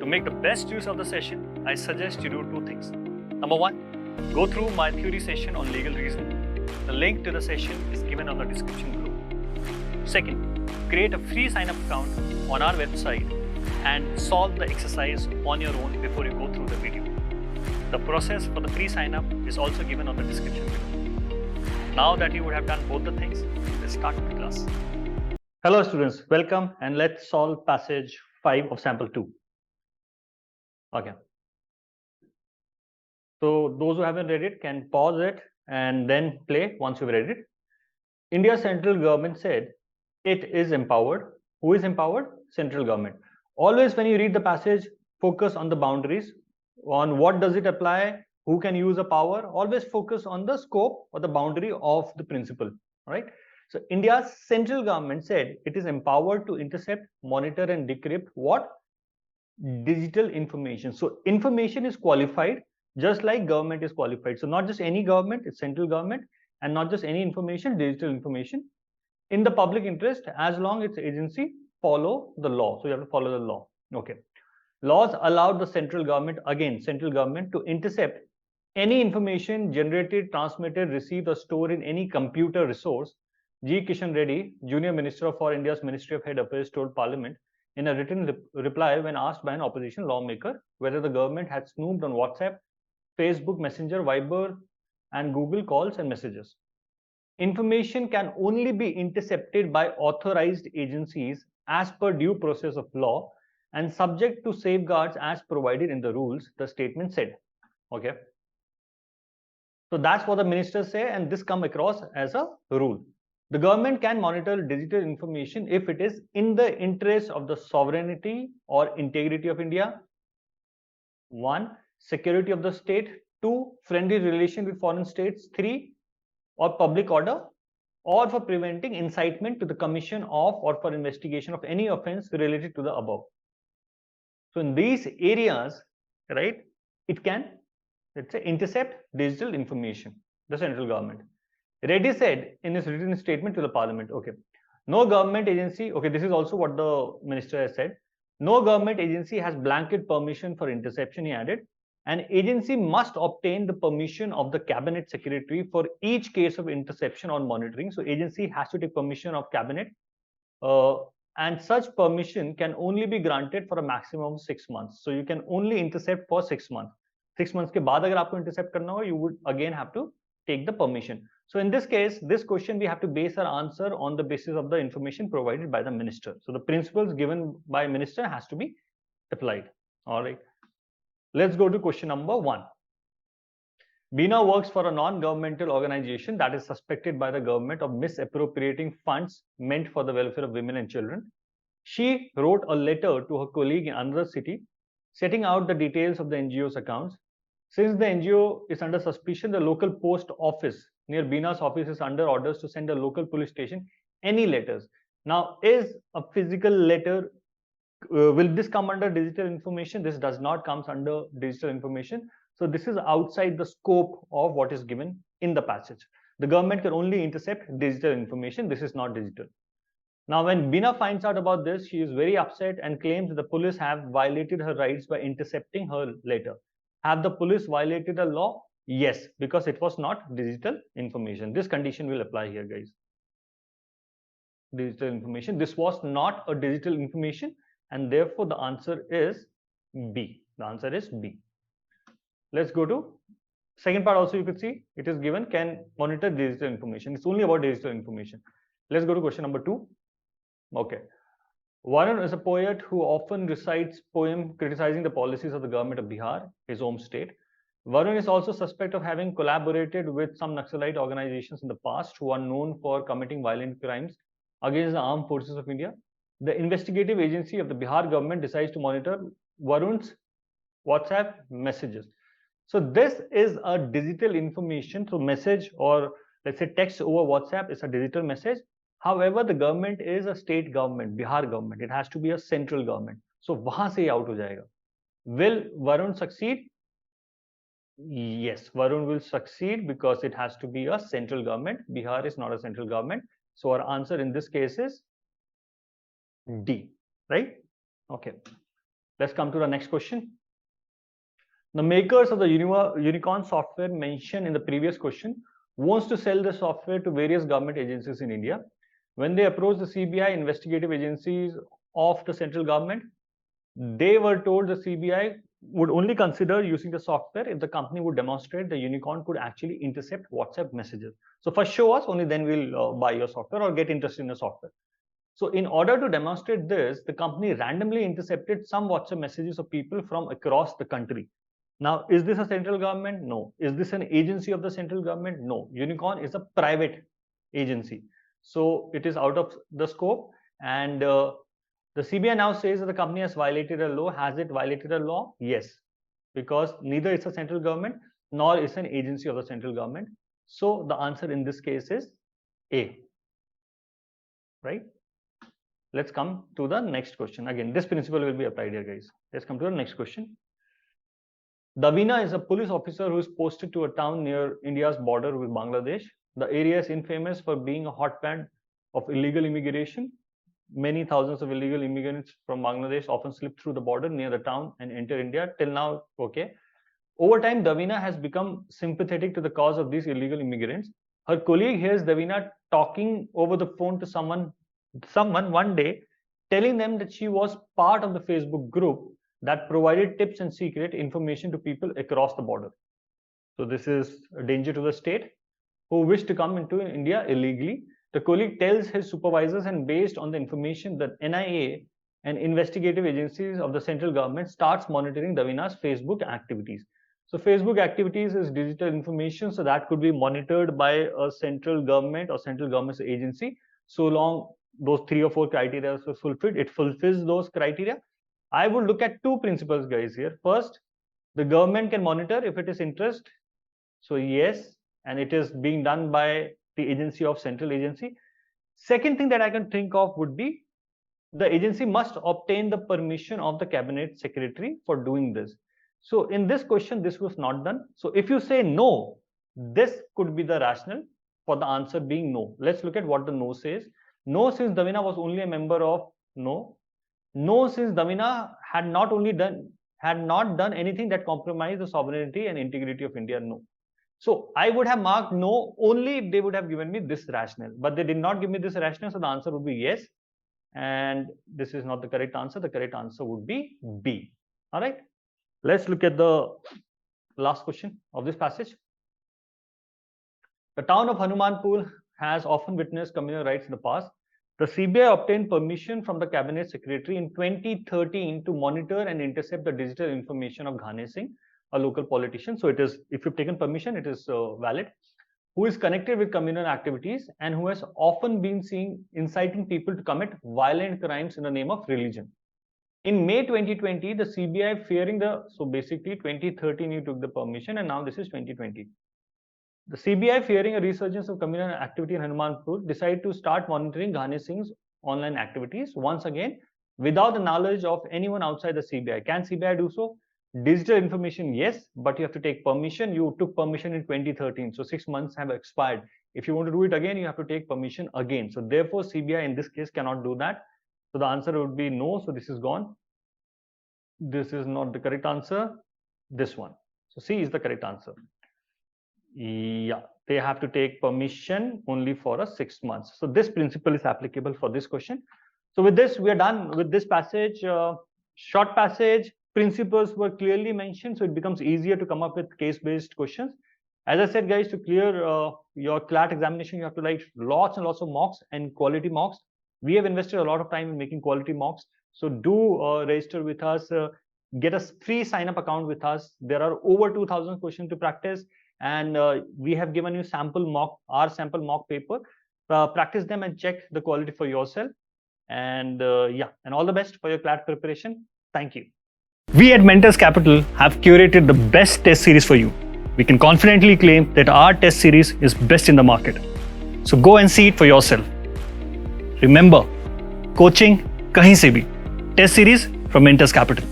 To make the best use of the session, I suggest you do two things. Number one, go through my theory session on legal reasoning. The link to the session is given on the description below. Second, create a free sign-up account on our website and solve the exercise on your own before you go through the video. The process for the free sign-up is also given on the description below. Now that you would have done both the things, let's start the class. Hello students, welcome, and let's solve passage 5 of sample 2. Okay. So those who haven't read it can pause it and then play once you've read it. India's central government said it is empowered. Who is empowered? Central government. Always when you read the passage, focus on the boundaries, on what does it apply, who can use a power. Always focus on the scope or the boundary of the principle. Right? So India's central government said it is empowered to intercept, monitor and decrypt what? Digital information. So information is qualified just like government is qualified. So not just any government, it's central government, and not just any information, digital information in the public interest as long as its agency follow the law. So you have to follow the law. Okay. Laws allowed the central government, again, central government to intercept any information generated, transmitted, received or stored in any computer resource. G. Kishan Reddy, Junior Minister for India's Ministry of Head Affairs, told Parliament in a written reply when asked by an opposition lawmaker whether the government had snooped on WhatsApp, Facebook Messenger, Viber, and Google calls and messages. Information can only be intercepted by authorized agencies as per due process of law and subject to safeguards as provided in the rules, the statement said. Okay. So that's what the ministers say, and this come across as a rule. The government can monitor digital information if it is in the interest of the sovereignty or integrity of India. 1. Security of the state. 2. Friendly relation with foreign states. 3. Or public order, or for preventing incitement to the commission of or for investigation of any offense related to the above. So in these areas, right, it can, let's say, intercept digital information, the central government. Reddy said in his written statement to the Parliament, okay, no government agency, okay, this is also what the minister has said, no government agency has blanket permission for interception, he added. An agency must obtain the permission of the cabinet secretary for each case of interception or monitoring. So agency has to take permission of cabinet, and such permission can only be granted for a maximum of 6 months. So you can only intercept for 6 months. 6 months के बाद अगर आपको intercept करना हो, you would again have to take the permission. So in this case, this question we have to base our answer on the basis of the information provided by the minister. So the principles given by minister has to be applied. All right. Let's go to question number 1. Bina works for a non-governmental organization that is suspected by the government of misappropriating funds meant for the welfare of women and children. She wrote a letter to her colleague in another city, setting out the details of the NGO's accounts. Since the NGO is under suspicion, the local post office near Bina's office is under orders to send a local police station any letters. Now, is a physical letter, will this come under digital information? This does not come under digital information. So this is outside the scope of what is given in the passage. The government can only intercept digital information. This is not digital. Now, when Bina finds out about this, she is very upset and claims the police have violated her rights by intercepting her letter. Have the police violated the law? Yes, because it was not digital information. This condition will apply here, guys. Digital information. This was not a digital information, and therefore the answer is B. The answer is B. Let's go to second part. Also, you could see it is given can monitor digital information. It's only about digital information. Let's go to question number 2. Okay. Varun is a poet who often recites poem criticizing the policies of the government of Bihar, his home state. Varun is also suspect of having collaborated with some Naxalite organizations in the past who are known for committing violent crimes against the armed forces of India. The investigative agency of the Bihar government decides to monitor Varun's WhatsApp messages. So this is a digital information. So message, or let's say text over WhatsApp, is a digital message. However, the government is a state government, Bihar government. It has to be a central government. So वहां से out हो जाएगा. Will Varun succeed? Yes, Varun will succeed because it has to be a central government. Bihar is not a central government. So our answer in this case is D, right? Okay. Let's come to the next question. The makers of the unicorn software mentioned in the previous question wants to sell the software to various government agencies in India. When they approached the CBI investigative agencies of the central government, they were told the CBI would only consider using the software if the company would demonstrate the unicorn could actually intercept WhatsApp messages. So first show us, only then we'll buy your software or get interested in the software. So in order to demonstrate this, the company randomly intercepted some WhatsApp messages of people from across the country. Now, is this a central government? No. Is this an agency of the central government? No. Unicorn is a private agency. So it is out of the scope. And the CBI now says that the company has violated a law. Has it violated a law? Yes. Because neither it's a central government nor is an agency of the central government. So the answer in this case is A. Right? Let's come to the next question. Again, this principle will be applied here, guys. Let's come to the next question. Davina is a police officer who is posted to a town near India's border with Bangladesh. The area is infamous for being a hotbed of illegal immigration. Many thousands of illegal immigrants from Bangladesh often slip through the border near the town and enter India. Till now, okay. Over time, Davina has become sympathetic to the cause of these illegal immigrants. Her colleague hears Davina talking over the phone to someone one day, telling them that she was part of the Facebook group that provided tips and secret information to people across the border. So this is a danger to the state who wish to come into India illegally. The colleague tells his supervisors, and based on the information, that NIA and investigative agencies of the central government starts monitoring Davina's Facebook activities. So Facebook activities is digital information, so that could be monitored by a central government or central government's agency. So long those 3 or 4 criteria are fulfilled, it fulfills those criteria. I would look at 2 principles, guys, here. First, the government can monitor if it is interest. So yes, and it is being done by the agency of central agency. Second thing that I can think of would be the agency must obtain the permission of the cabinet secretary for doing this. So in this question, this was not done. So if you say no, this could be the rationale for the answer being no. Let's look at what the no says. No, since Davina was only a member of no. No, since Davina had not done anything that compromised the sovereignty and integrity of India. No. So I would have marked no only if they would have given me this rationale, but they did not give me this rationale, so the answer would be yes. And this is not the correct answer. The correct answer would be B. All right. Let's look at the last question of this passage. The town of Hanumanpur has often witnessed communal riots in the past. The CBI obtained permission from the cabinet secretary in 2013 to monitor and intercept the digital information of Ghane Singh, a local politician. So it is, if you've taken permission, it is valid. Who is connected with communal activities and who has often been seen inciting people to commit violent crimes in the name of religion. In May 2020, the CBI fearing so basically 2013 you took the permission and now this is 2020. The CBI, fearing a resurgence of communal activity in Hanumanpur, decided to start monitoring Ghane Singh's online activities once again without the knowledge of anyone outside the CBI. Can CBI do so? Digital information, yes, but you have to take permission. You took permission in 2013, so 6 months have expired. If you want to do it again, you have to take permission again. So therefore, CBI in this case cannot do that. So the answer would be no. So this is gone. This is not the correct answer. This one. So C is the correct answer. Yeah, they have to take permission only for 6 months. So this principle is applicable for this question. So with this, we are done with this passage. Short passage, principles were clearly mentioned, so it becomes easier to come up with case-based questions. As I said, guys, to clear your CLAT examination, you have to write lots and lots of mocks and quality mocks. We have invested a lot of time in making quality mocks. So do register with us, get a free sign-up account with us. There are over 2,000 questions to practice. And we have given you sample mock paper. Practice them and check the quality for yourself. And yeah, and all the best for your CLAT preparation. Thank you. We at Mentors Capital have curated the best test series for you. We can confidently claim that our test series is best in the market. So go and see it for yourself. Remember, coaching kahin se bhi. Test series from Mentors Capital.